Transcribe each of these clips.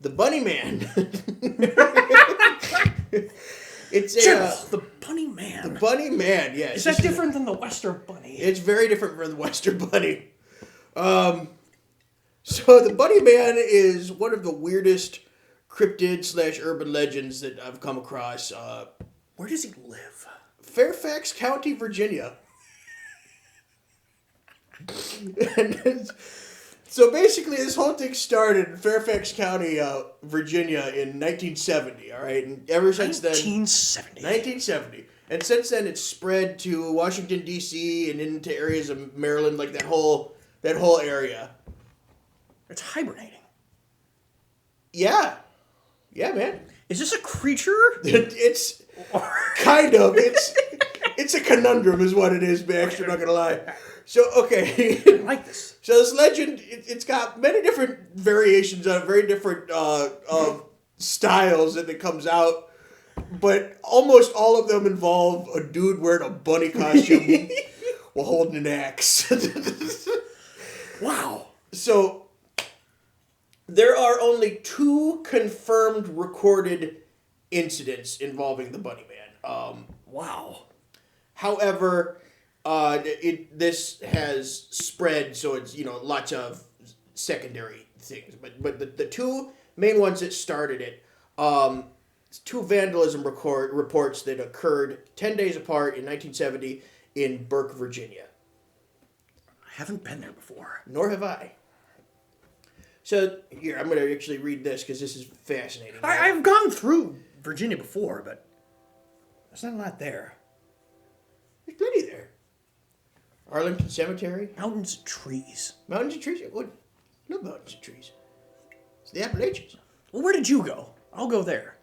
The bunnyman. It's the bunnyman. The bunnyman, yes. Is that different than the Western bunny? It's very different from the Western bunny. So the bunnyman is one of the weirdest cryptid / urban legends that I've come across. Where does he live? Fairfax County, Virginia. And so basically, this whole thing started in Fairfax County, Virginia in 1970, all right? And ever since then... 1970. And since then, it's spread to Washington, D.C. and into areas of Maryland, like that whole area. It's hibernating. Yeah. Yeah, man. Is this a creature? It's kind of. It's a conundrum is what it is, Baxter, I'm not going to lie. So, okay. I like this. So this legend, it's got many different variations on it, very different styles that it comes out. But almost all of them involve a dude wearing a bunny costume while holding an axe. Wow. So there are only 2 confirmed recorded incidents involving the bunnyman. Wow. However, this has spread, so it's, lots of secondary things. But the 2 main ones that started it, 2 vandalism reports that occurred 10 days apart in 1970 in Burke, Virginia. I haven't been there before. Nor have I. So, here, I'm going to actually read this because this is fascinating. I've gone through Virginia before, but there's not a lot there. There's plenty there. Arlington Cemetery. Mountains and trees. Mountains and trees? What? No mountains and trees. It's the Appalachians. Well, where did you go? I'll go there.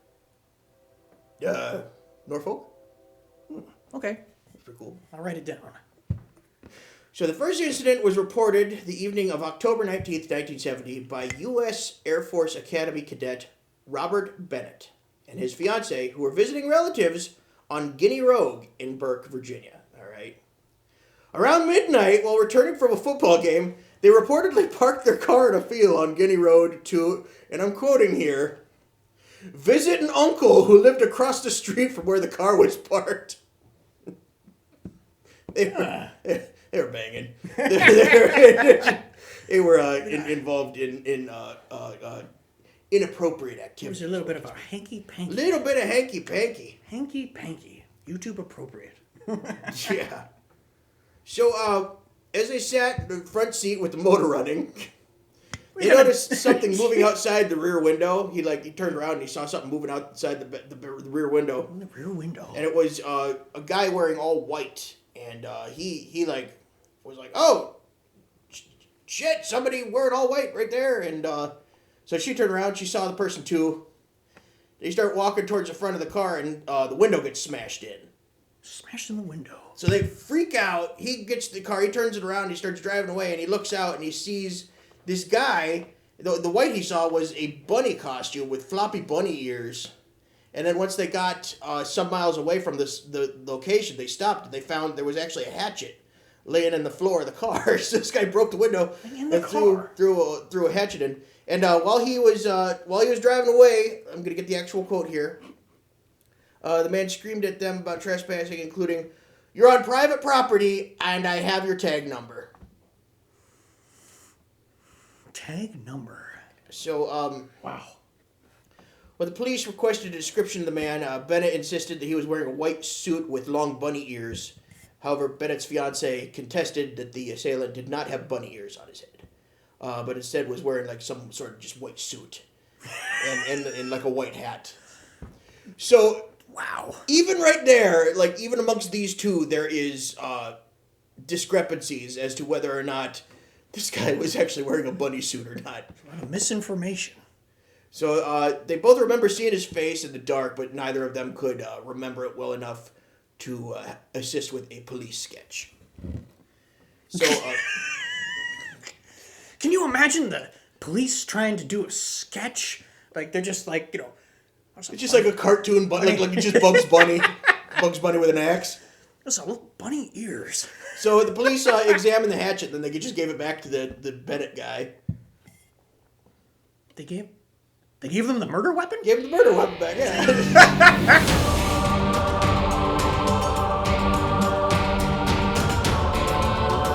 Norfolk. Okay. That's pretty cool. I'll write it down. So the first incident was reported the evening of October 19th, 1970 by U.S. Air Force Academy cadet Robert Bennett and his fiancée, who were visiting relatives on Guinea Road in Burke, Virginia. All right. Around midnight, while returning from a football game, they reportedly parked their car in a field on Guinea Road to, and I'm quoting here, visit an uncle who lived across the street from where the car was parked. They were banging. They were involved in inappropriate activities. There's a little bit of a hanky-panky. Little bit of hanky-panky. Hanky-panky. YouTube appropriate. Yeah. So, as they sat in the front seat with the motor running, he noticed something moving outside the rear window. He turned around and he saw something moving outside the rear window. In the rear window. And it was a guy wearing all white. And he was like, oh, shit, somebody wearing all white right there. And so she turned around, she saw the person too. They start walking towards the front of the car and the window gets smashed in. Smashed in the window. So they freak out. He gets the car, he turns it around, he starts driving away, and he looks out and he sees this guy. The white he saw was a bunny costume with floppy bunny ears. And then once they got some miles away from the location, they stopped and they found there was actually a hatchet laying in the floor of the car. So this guy broke the window and threw a hatchet in. And while he was driving away, I'm gonna get the actual quote here. The man screamed at them about trespassing, including, "You're on private property, and I have your tag number." Tag number. So, wow. When the police requested a description of the man, Bennett insisted that he was wearing a white suit with long bunny ears. However, Bennett's fiancée contested that the assailant did not have bunny ears on his head, but instead was wearing like some sort of just white suit and like a white hat. So, wow. Even right there, like even amongst these 2, there is discrepancies as to whether or not this guy was actually wearing a bunny suit or not. A lot of misinformation. So they both remember seeing his face in the dark, but neither of them could remember it well enough to assist with a police sketch. So, can you imagine the police trying to do a sketch? Like they're just like, it's just like a cartoon, like it's just Bugs Bunny, Bugs Bunny with an axe. There's a little bunny ears. So the police examined the hatchet, and then they just gave it back to the Bennett guy. They gave They gave them the murder weapon? Gave him the murder weapon back, yeah.